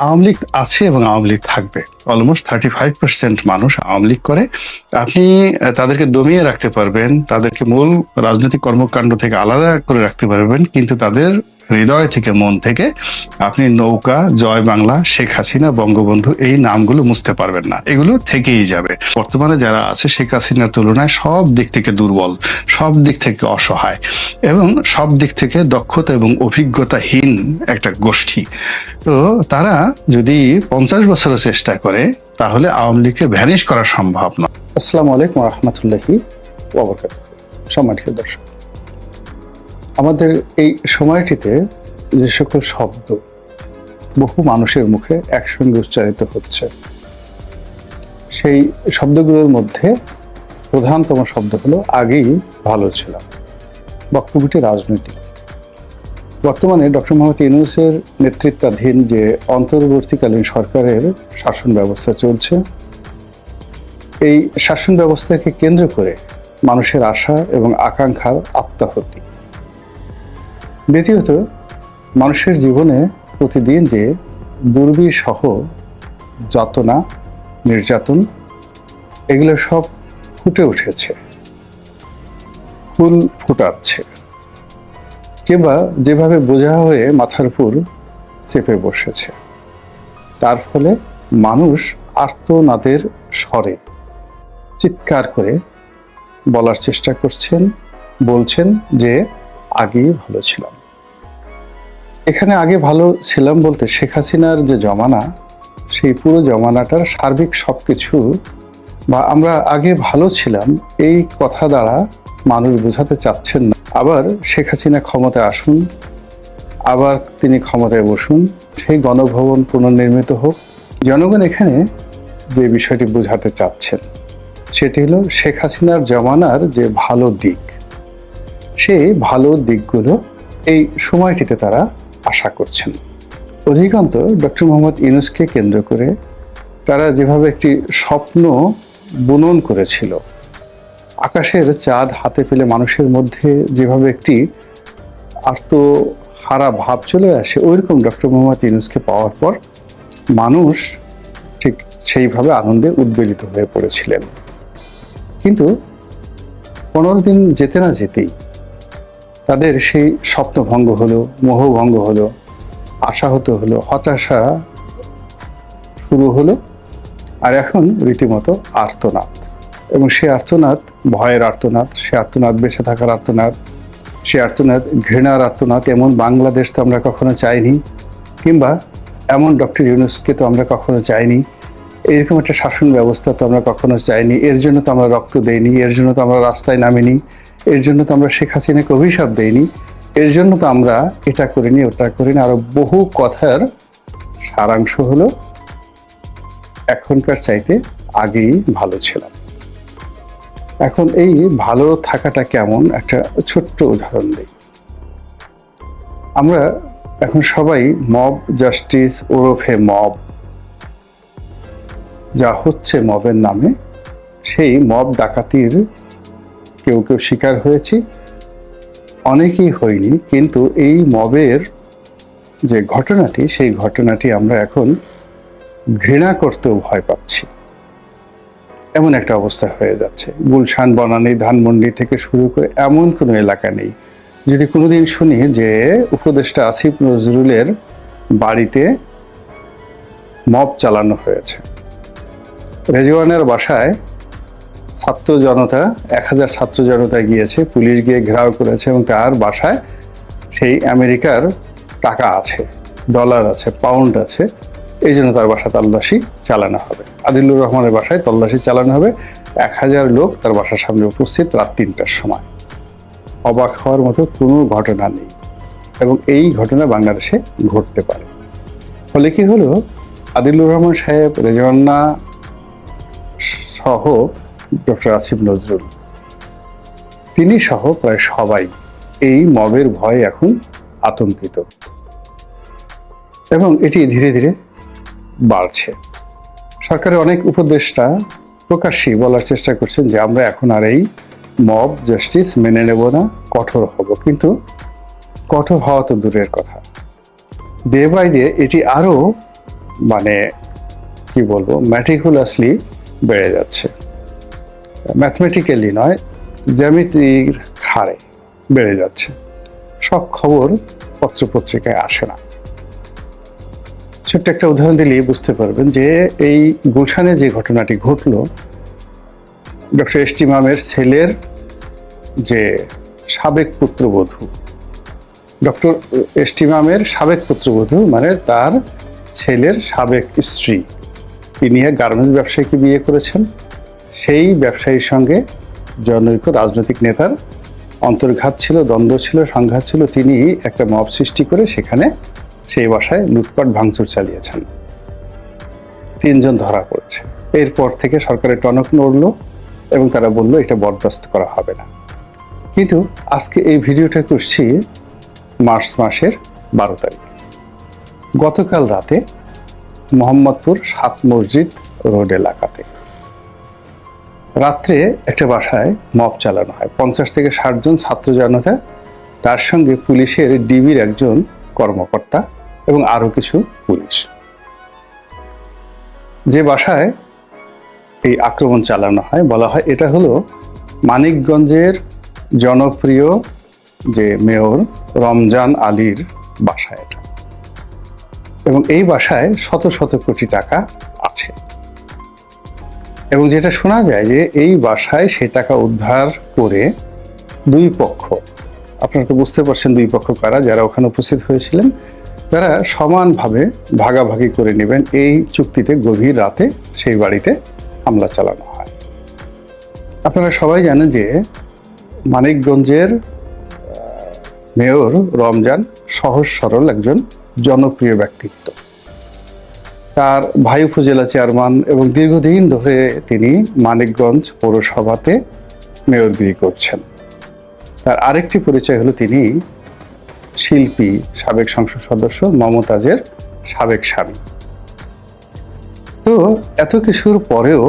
আওয়ামী লীগ আছে এবং আওয়ামী লীগ থাকবে। অলমোস্ট 35% মানুষ আওয়ামী লীগ করে। আপনি তাদেরকে দমিয়ে রাখতে পারবেন, তাদেরকে মূল রাজনৈতিক কর্মকাণ্ড থেকে আলাদা করে রাখতে পারবেন, কিন্তু তাদের হৃদয় থেকে, মন থেকে আপনি নৌকা, জয় বাংলা, শেখ হাসিনা, বঙ্গবন্ধু এই নামগুলো মুছতে পারবেন না। এগুলো থেকেই যাবে। বর্তমানে যারা আছে শেখ হাসিনার তুলনায় সব দিক থেকে দুর্বল, সব দিক থেকে অসহায় এবং সব দিক থেকে দক্ষতা এবং অভিজ্ঞতাহীন একটা গোষ্ঠী। তো তারা যদি 50 বছরও চেষ্টা করে তাহলে আওয়ামী লীগকে ভ্যানিশ করা সম্ভব নয়। আসসালামু আলাইকুম ওয়া রাহমাতুল্লাহি ওয়া বারাকাতুহু। সম্মানিত দর্শক, আমাদের এই সময়টিতে যে সকল শব্দ বহু মানুষের মুখে একসঙ্গে উচ্চারিত হচ্ছে, সেই শব্দগুলোর মধ্যে প্রধানতম শব্দ হলো আগেই ভালো ছিলাম। বক্তব্যটি রাজনৈতিক। বর্তমানে ডক্টর মোহাম্মদ ইউনূসের নেতৃত্বাধীন যে অন্তর্বর্তীকালীন সরকারের শাসন ব্যবস্থা চলছে, এই শাসন ব্যবস্থাকে কেন্দ্র করে মানুষের আশা এবং আকাঙ্ক্ষার আত্মাহুতি। দ্বিতীয়ত, মানুষের জীবনে প্রতিদিন যে দুর্বিসহ যাতনা, নির্যাতন, এগুলো সব ফুটে উঠেছে, ফুল ফুটাচ্ছে, কিংবা যেভাবে বোঝা হয়ে মাথার উপর চেপে বসেছে। তার ফলে মানুষ আর্তনাদের স্বরে চিৎকার করে বলার চেষ্টা করছেন, বলছেন যে আগেই ভালো ছিলাম। এখানে আগে ভালো ছিলাম বলতে শেখ হাসিনার যে জমানা, সেই পুরো জমানাটার সার্বিক সবকিছু, বা আমরা আগে ভালো ছিলাম এই কথা দ্বারা মানুষ বোঝাতে চাচ্ছেন না। আবার শেখ হাসিনা ক্ষমতায় আসুন, আবার তিনি ক্ষমতায় বসুন, সেই গণভবন পুনর্নির্মিত হোক। জনগণ এখানে যে বিষয়টি বোঝাতে চাচ্ছেন সেটি হলো শেখ হাসিনার জমানার যে ভালো দিক, সেই ভালো দিকগুলো এই সময়টিতে তারা আশা করছেন। অধিকাংশ ডক্টর মোহাম্মদ ইউনূসকে কেন্দ্র করে তারা যেভাবে একটি স্বপ্ন বুনন করেছিল, আকাশের চাঁদ হাতে পেলে মানুষের মধ্যে যেভাবে একটি আর্তহারা ভাব চলে আসে, ওইরকম ডক্টর মোহাম্মদ ইউনূসকে পাওয়ার পর মানুষ ঠিক সেইভাবে আনন্দে উদ্বেলিত হয়ে পড়েছিলেন। কিন্তু 15 দিন যেতে না যেতেই তাদের সেই স্বপ্ন ভঙ্গ হলো, মোহ ভঙ্গ হলো, আশাহত হলো, হতাশা শুরু হলো, আর এখন রীতিমতো আর্তনাদ। এবং সে আর্তনাদ ভয়ের আর্তনাদ, সে আর্তনাদ বেঁচে থাকার আর্তনাদ, সে আর্তনাদ ঘৃণার আর্তনাদ। এমন বাংলাদেশ তো আমরা কখনো চাইনি, কিংবা এমন ডক্টর ইউনূসকে তো আমরা কখনো চাইনি, এরকম একটা শাসন ব্যবস্থা তো আমরা কখনো চাইনি। এর জন্য তো আমরা রক্ত দেইনি, এর জন্য তো আমরা রাস্তায় নামিনি, এর জন্য তো আমরা শেখ হাসিনাকে অভিশাপ দেইনি, এর জন্য তো আমরা এটা করিনি, ওটা করিনি। আরো বহু কথার সারাংশ হলো এখনকার চাইতে আগেই ভালো ছিলাম। এখন এই ভালো থাকাটা কেমন, একটা ছোট্ট উদাহরণ দিই। আমরা এখন সবাই মব জাস্টিস ওরফে মব, যা হচ্ছে মবের নামে, সেই মব ডাকাতির কেউ কেউ শিকার হয়েছি, অনেকেই হয়নি। কিন্তু এই মবের যে ঘটনাটি, সেই ঘটনাটি আমরা এখন ঘৃণা করতেও ভয় পাচ্ছি, এমন একটা অবস্থা হয়ে যাচ্ছে। গুলশান, বনানী, ধানমন্ডি থেকে শুরু করে এমন কোনো এলাকা নেই যদি কোনোদিন শুনি যে উপদেষ্টা আসিফ নজরুলের বাড়িতে মব চালানো হয়েছে। রেজওয়ানের বাসায় ছাত্র জনতা, 1000 ছাত্র জনতা গিয়েছে, পুলিশ গিয়ে ঘেরাও করেছে, এবং তার বাসায় সেই আমেরিকার টাকা আছে, ডলার আছে, পাউন্ড আছে, এই জন্য তার বাসা তল্লাশি চালানো হবে। আদিলুর রহমানের বাসায় তল্লাশি চালানো হবে। 1000 লোক তার বাসার সামনে উপস্থিত রাত 3টার সময়। অবাক হওয়ার মতো কোনো ঘটনা নেই, এবং এই ঘটনা বাংলাদেশে ঘটতে পারে। ফলে কি হলো, আদিলুর রহমান সাহেব, রেজওয়ানা সহ ডক্টর আসিফ নজরুল, তিনি সহ প্রায় সবাই এই মবের ভয়ে এখন আতঙ্কিত, এবং এটি ধীরে ধীরে বাড়ছে। সরকারের অনেক উপদেষ্টা প্রকাশ্যেই বলার চেষ্টা করছেন যে আমরা এখন আর এই মব জাস্টিস মেনে নেব না, কঠোর হব। কিন্তু কঠোর হওয়া তো দূরের কথা, ডে বাই ডে এটি আরো মানে কি বলবো, ম্যাটিকুলাসলি বেড়ে যাচ্ছে। ম্যাথমেটিক্যালি নয়, জ্যামিতির হারে বেড়ে যাচ্ছে। সব খবর পত্রপত্রিকায় আসে না। ছোট্ট একটা উদাহরণ দিলেই বুঝতে পারবেন যে এই গুলশানে যে ঘটনাটি ঘটল, ডক্টর এস টি ইমামের ছেলের যে সাবেক পুত্রবধূ, ডক্টর এস টি ইমামের সাবেক পুত্রবধূ মানে তার ছেলের সাবেক স্ত্রী, তিনি এক গার্মেন্টস ব্যবসায়ীকে বিয়ে করেছেন। সেই ব্যবসায়ীর সঙ্গে জনৈক রাজনৈতিক নেতার অন্তর্ঘাত ছিল, দ্বন্দ্ব ছিল, সংঘাত ছিল। তিনি একটা মব সৃষ্টি করে সেখানে সেই বাসায় লুটপাট ভাঙচুর চালিয়েছেন। 3 জন ধরা পড়েছে। এরপর থেকে সরকারের টনক নড়ল এবং তারা বলল এটা বরদাস্ত করা হবে না। কিন্তু আজকে এই ভিডিওটা করছি মার্চ মাসের 12 তারিখ। গতকাল রাতে মোহাম্মদপুর 7 মসজিদ রোড এলাকাতে রাত্রে একটা বাসায় মব চালানো হয়। 50 থেকে 60 জন ছাত্র জনতা, তার সঙ্গে পুলিশের ডিবির একজন কর্মকর্তা এবং আরো কিছু পুলিশ। যে বাসায় এই আক্রমণ চালানো হয় বলা হয় এটা হলো মানিকগঞ্জের জনপ্রিয় যে মেয়র রমজান আলীর বাসা এটা, এবং এই বাসায় শত শত কোটি টাকা আছে। এবং যেটা শোনা যায় যে এই বাসায় সে টাকা উদ্ধার করে দুই পক্ষ, আপনারা তো বুঝতে পারছেন দুই পক্ষ কারা, যারা ওখানে উপস্থিত হয়েছিলেন, তারা সমানভাবে ভাগাভাগি করে নেবেন এই চুক্তিতে গভীর রাতে সেই বাড়িতে হামলা চালানো হয়। আপনারা সবাই জানেন যে মানিকগঞ্জের মেয়র রমজান সহজ সরল একজন জনপ্রিয় ব্যক্তিত্ব। তার ভাই উপজেলা চেয়ারম্যান এবং দীর্ঘদিন ধরে তিনি মানিকগঞ্জ পৌরসভাতে মেয়রগিরি করছেন। তার আরেকটি পরিচয় হলো তিনি শিল্পী, সাবেক সংসদ সদস্য মমতাজের সাবেক স্বামী। তো এত কিছুর পরেও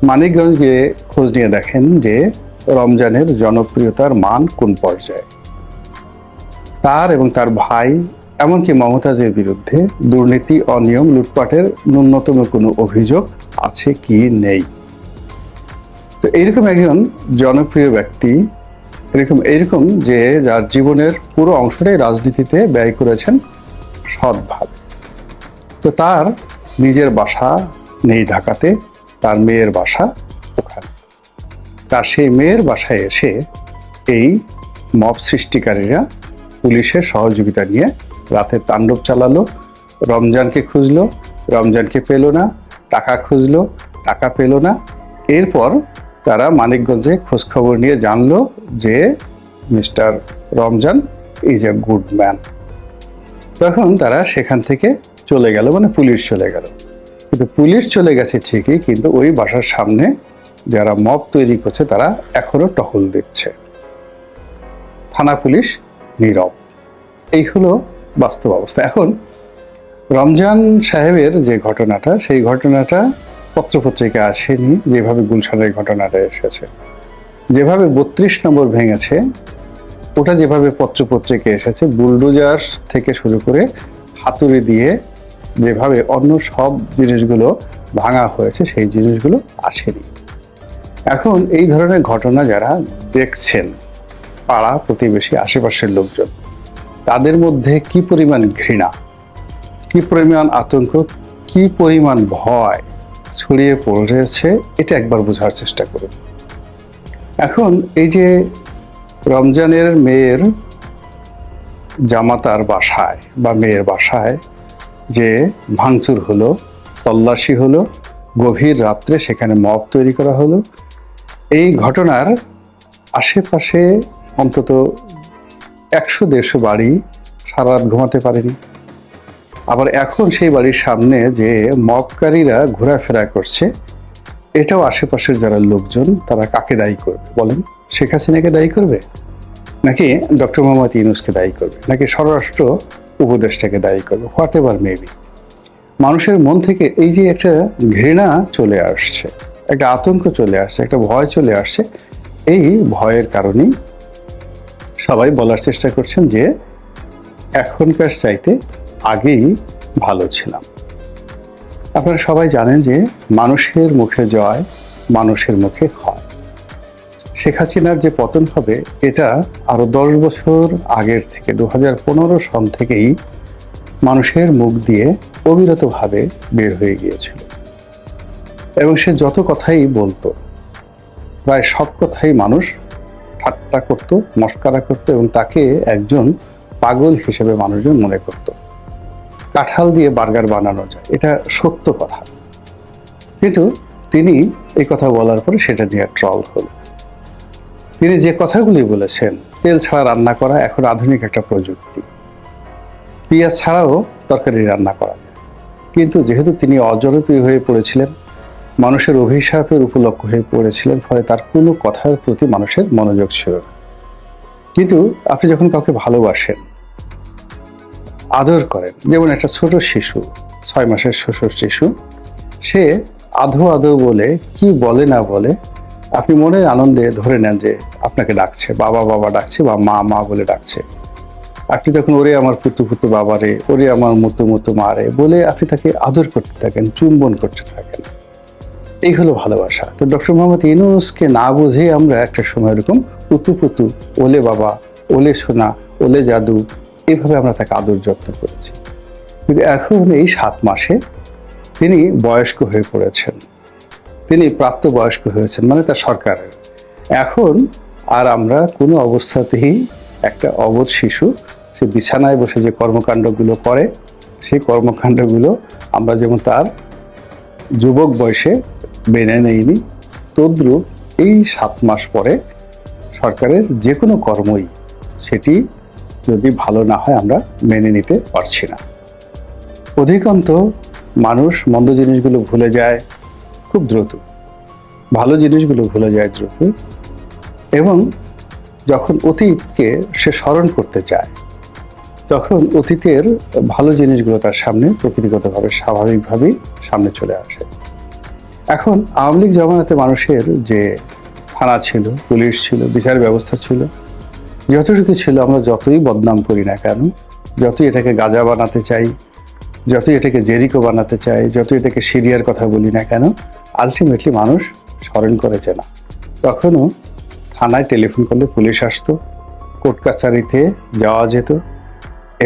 মানিকগঞ্জ গিয়ে খোঁজ নিয়ে দেখেন যে রমজানের জনপ্রিয়তার মান কোন পর্যায়ে। তার এবং তার ভাই এমনকি মমতাজের বিরুদ্ধে দুর্নীতি, অনিয়ম, লুটপাটের ন্যূনতম কোনো অভিযোগ আছে কি নেই। তো এইরকম একজন জনপ্রিয় ব্যক্তি, এরকম যে যার জীবনের পুরো অংশটাই রাজনীতিতে ব্যয় করেছেন সৎভাবে, তো তার নিজের বাসা নেই ঢাকাতে, তার মেয়ের বাসা ওখানে। তার সেই মেয়ের বাসায় এসে এই মব সৃষ্টিকারীরা পুলিশের সহযোগিতা নিয়ে রাতে তাণ্ডব চালালো। রমজানকে খুঁজলো, রমজানকে পেল না, টাকা খুঁজলো, টাকা পেল না। এরপর তারা মানিকগঞ্জে খোঁজখবর নিয়ে জানলো যে mister Ramzan is a good man. তখন তারা সেখান থেকে চলে গেল, মানে পুলিশ চলে গেল। কিন্তু পুলিশ চলে গেছে ঠিকই, কিন্তু ওই বাসার সামনে যারা মব তৈরি করছে তারা এখনো টহল দিচ্ছে। থানা পুলিশ নীরব। এই হলো বাস্তব অবস্থা। এখন রমজান সাহেবের যে ঘটনাটা, সেই ঘটনাটা পত্রপত্রিকা আসেনি যেভাবে গুলশানের ঘটনাটা এসেছে। যেভাবে 32 নম্বর ভেঙেছে ওটা যেভাবে পত্রপত্রিকা এসেছে, বুলডোজার থেকে শুরু করে হাতুড়ি দিয়ে যেভাবে অন্য সব জিনিসগুলো ভাঙা হয়েছে সেই জিনিসগুলো আসেনি। এখন এই ধরনের ঘটনা যারা দেখছেন, পাড়া প্রতিবেশী আশেপাশের লোকজন, তাদের মধ্যে কি পরিমাণ ঘৃণা, কি পরিমাণ আতঙ্ক, কি পরিমাণ ভয় ছড়িয়ে পড়েছে এটা একবার বোঝার চেষ্টা করুন। এখন এই যে রমজানের মেয়ের জামাতার বাসায় বা মেয়ের বাসায় যে ভাঙচুর হলো, তল্লাশি হলো, গভীর রাত্রে সেখানে মব তৈরি করা হলো, এই ঘটনার আশেপাশে অন্তত 100-150 বাড়ি সারা রাত ঘুমাতে পারেনি। আবার এখন সেই বাড়ির সামনে যে মবকারীরা ঘোরাফেরা করছে, এটাও আশেপাশের যারা লোকজন তারা কাকে দায়ী করবে বলেন? শেখ হাসিনাকে দায়ী করবে, নাকি ডক্টর মোহাম্মদ ইউনূসকে দায়ী করবে, নাকি স্বরাষ্ট্র উপদেষ্টাকে দায়ী করবে? হোয়াট এভার মেবি, মানুষের মন থেকে এই যে একটা ঘৃণা চলে আসছে, একটা আতঙ্ক চলে আসছে, একটা ভয় চলে আসছে, এই ভয়ের কারণেই সবাই বলার চেষ্টা করছেন যে এখনকার চাইতে আগেই ভালো ছিলাম। আপনারা সবাই জানেন যে মানুষের মুখে জয়, মানুষের মুখে ক্ষয়। শেখ হাসিনার যে পতন হবে এটা আরো 10 বছর আগের থেকে 2015 সন থেকেই মানুষের মুখ দিয়ে অবিরতভাবে বের হয়ে গিয়েছিল, এবং সে যত কথাই বলতো প্রায় সব কথাই মানুষ ঠাট্টা করত, মস্করা করত, এবং তাকে একজন পাগল হিসেবে মানুষজন মনে করত। কাঁঠাল দিয়ে বার্গার বানানো যায়, এটা সত্য কথা, কিন্তু তিনি এই কথা বলার পরে সেটা নিয়ে ট্রল হলো। তিনি যে কথাগুলি বলেছেন, তেল ছাড়া রান্না করা এখন আধুনিক একটা প্রযুক্তি, পেঁয়াজ ছাড়াও তরকারি রান্না করা যায়, কিন্তু যেহেতু তিনি অজনপ্রিয় হয়ে পড়েছিলেন, মানুষের অভিশাপের উপলক্ষ হয়ে পড়েছিলেন, ফলে তার কোনো কথার প্রতি মানুষের মনোযোগ ছিল না। কিন্তু আপনি যখন কাউকে ভালোবাসেন, আদর করেন, যেমন একটা ছোট শিশু, 6 মাসের শিশু, সে আধো আধো বলে কি বলে না বলে আপনি মনের আনন্দে ধরে নেন যে আপনাকে ডাকছে, বাবা বাবা ডাকছে বা মা মা বলে ডাকছে। আপনি তখন ওরে আমার পুতু পুতু বাবারে, ওরে আমার মুতু মুতু মারে বলে আপনি তাকে আদর করতে থাকেন, চুম্বন করতে থাকেন। এই হলো ভালোবাসা। তো ডক্টর মোহাম্মদ ইউনূসকে না বুঝে আমরা একটা সময় এরকম পুতু পুতু, ওলে বাবা, ওলে সোনা, ওলে জাদু, এইভাবে আমরা তাকে আদর যত্ন করেছি। কিন্তু এখন এই 7 মাসে তিনি বয়স্ক হয়ে পড়েছেন, তিনি প্রাপ্তবয়স্ক হয়েছেন, মানে তার সরকারের। এখন আর আমরা কোনো অবস্থাতেই একটা অবোধ শিশু সে বিছানায় বসে যে কর্মকাণ্ডগুলো করে, সেই কর্মকাণ্ডগুলো আমরা যেমন তার যুবক বয়সে মেনে নেইনি, তদ্রূপ এই 7 মাস পরে সরকারের যে কোনো কর্মই সেটি যদি ভালো না হয় আমরা মেনে নিতে পারছি না। অধিকাংশ মানুষ মন্দ জিনিসগুলো ভুলে যায় খুব দ্রুত, ভালো জিনিসগুলো ভুলে যায় দ্রুত, এবং যখন অতীতকে সে স্মরণ করতে চায় তখন অতীতের ভালো জিনিসগুলো তার সামনে প্রকৃতিগতভাবে স্বাভাবিকভাবেই সামনে চলে আসে। এখন আওয়ামী লীগ জমানাতে মানুষের যে থানা ছিল, পুলিশ ছিল, বিচার ব্যবস্থা ছিল, যতটুকু ছিল, আমরা যতই বদনাম করি না কেন, যতই এটাকে গাঁজা বানাতে চাই, যতই এটাকে জেরিকো বানাতে চাই, যতই এটাকে সিরিয়ার কথা বলি না কেন, আলটিমেটলি মানুষ স্মরণ করেছে না। তখনও থানায় টেলিফোন করলে পুলিশ আসতো, কোর্ট কাছারিতে যাওয়া যেত,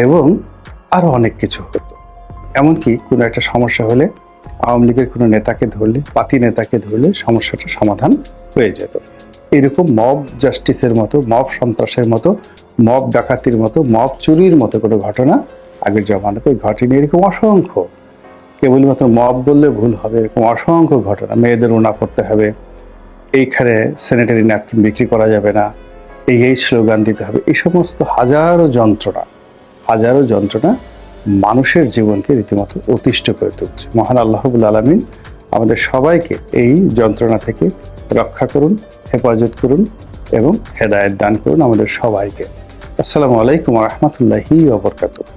এবং আরো অনেক কিছু হতো। এমনকি কোনো একটা সমস্যা হলে আওয়ামী লীগের কোনো নেতাকে ধরলে, পাতি নেতাকে ধরলে সমস্যাটা সমাধান হয়ে যেত। এরকম মব জাস্টিসের মতো, মব সন্ত্রাসের মতো, মব ডাকাতির মতো, মব চুরির মতো কোনো ঘটনা আগের জমানাতে ঘটেনি। এরকম অসংখ্য, কেবলমাত্র মব বললে ভুল হবে, এরকম অসংখ্য ঘটনা। মেয়েদের ওনা করতে হবে, এইখানে স্যানিটারি ন্যাপকিন বিক্রি করা যাবে না, এই স্লোগান দিতে হবে, এই সমস্ত হাজারো যন্ত্রণা মানুষের জীবনকে রীতিমতো অতিষ্ঠ করে তুলছে। মহান আল্লাহ রাব্বুল আলামিন আমাদের সবাইকে এই যন্ত্রণা থেকে রক্ষা করুন, হেফাজত করুন এবং হেদায়েত দান করুন আমাদের সবাইকে। আসসালামু আলাইকুম ওয়া রাহমাতুল্লাহি ওয়া বারাকাতুহু।